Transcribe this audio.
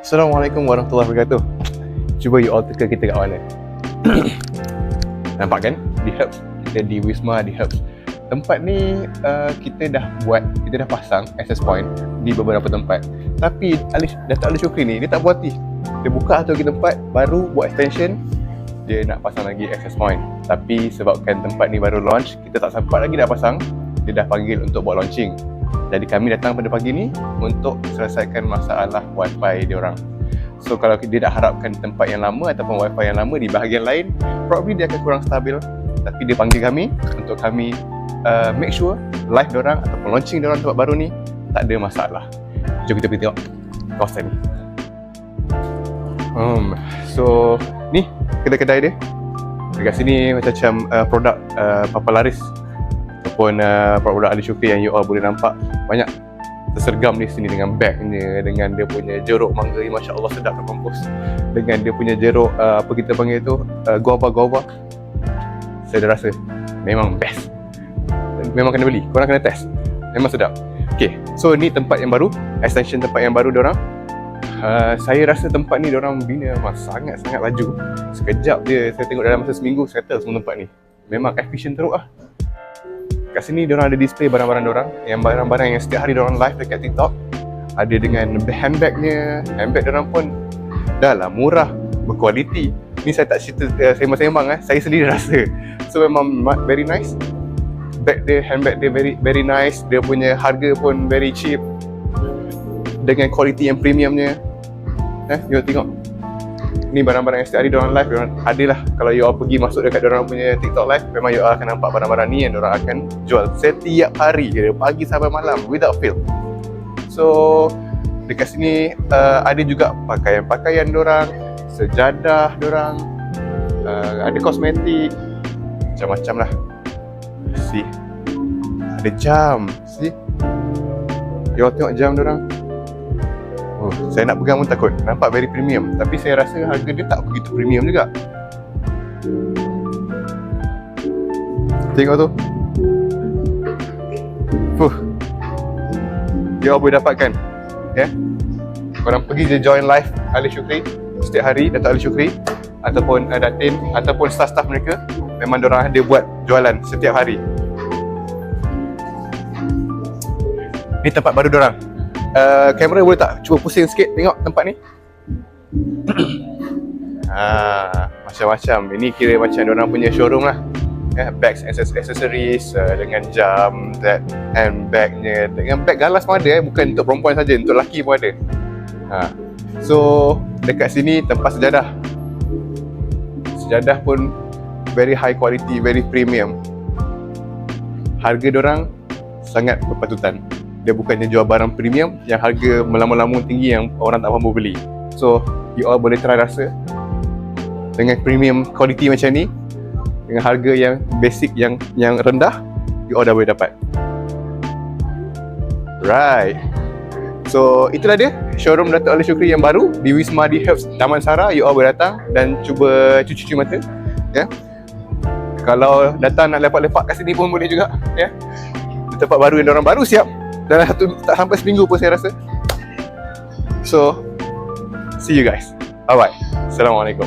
Assalamualaikum warahmatullahi wabarakatuh. Cuba you all teka kita kat mana? Nampak kan? Di Herbs. Kita di Wisma di Herbs. Tempat ni kita dah pasang access point di beberapa tempat. Tapi Dato' Ali Shukri ni, dia tak puas hati. Dia buka satu lagi tempat, baru buat extension, dia nak pasang lagi access point. Tapi sebabkan tempat ni baru launch, kita tak sempat lagi nak pasang, dia dah panggil untuk buat launching. Jadi kami datang pada pagi ni untuk selesaikan masalah wifi diorang. So kalau dia dah harapkan tempat yang lama ataupun wifi yang lama di bahagian lain, probably dia akan kurang stabil. Tapi dia panggil kami untuk kami make sure live diorang ataupun launching diorang tempat baru ni tak ada masalah. Jom kita pergi tengok kawasan ni. So ni kedai-kedai dia. Dekat sini macam produk Papa Laris ataupun produk Ali Shukri yang you all boleh nampak banyak tersergam di sini dengan bagnya, dengan dia punya jeruk mangga ni, Masya Allah sedap nak mampus, dengan dia punya jeruk apa kita panggil tu, guava. Saya dah rasa memang best, memang kena beli, korang kena test, memang sedap. Okay, so ni tempat yang baru, extension tempat yang baru diorang. Saya rasa tempat ni diorang bina memang sangat-sangat laju. Sekejap je, saya tengok dalam masa seminggu settle semua tempat ni. Memang efficient teruk lah. Kat sini diorang ada display barang-barang diorang, yang barang-barang yang setiap hari diorang live dekat TikTok. Ada dengan handbagnya, handbag diorang pun dah lah murah, berkualiti. Ni saya tak cerita sembang-sembang, saya sendiri rasa. So memang very nice. Bag dia, handbag dia very nice. Dia punya harga pun very cheap, dengan kualiti yang premiumnya. You tengok ni barang-barang yang setiap hari diorang live, diorang adalah, kalau you all pergi masuk dekat diorang punya TikTok live, memang you all akan nampak barang-barang ni yang diorang akan jual setiap hari, dari pagi sampai malam without fail. So dekat sini ada juga pakaian-pakaian diorang, sejadah diorang, ada kosmetik, macam-macam lah. See, ada jam, see, you all tengok jam diorang. Saya nak pegang pun takut, nampak very premium. Tapi saya rasa harga dia tak begitu premium juga. Tengok tu. Dia boleh dapatkan. Korang pergi je join live Ali Shukri setiap hari, Dato' Ali Shukri ataupun Datin ataupun staff-staff mereka. Memang diorang ada buat jualan setiap hari. Ni tempat baru diorang. Kamera boleh tak cuba pusing sikit tengok tempat ni? Macam-macam. Ini kira macam diorang punya showroom lah. Bags, accessories, dengan jam, handbagnya, dengan bag galas pun ada, bukan untuk perempuan saja, untuk lelaki pun ada. So dekat sini tempat sejadah. Sejadah pun very high quality, very premium. Harga diorang sangat berpatutan. Dia bukannya jual barang premium yang harga melamun-lamun tinggi yang orang tak mampu beli. So you all boleh try rasa dengan premium quality macam ni, dengan harga yang basic, yang rendah, you all dah boleh dapat. Right. So itulah dia showroom Dato' Ali Shukri yang baru di Wisma di Herbs Damansara. You all boleh datang dan cuba cuci mata. Kalau datang nak lepak-lepak kat sini pun boleh juga. Tempat baru yang orang baru siap dalam tak sampai seminggu pun saya rasa. So see you guys. Bye bye. Assalamualaikum.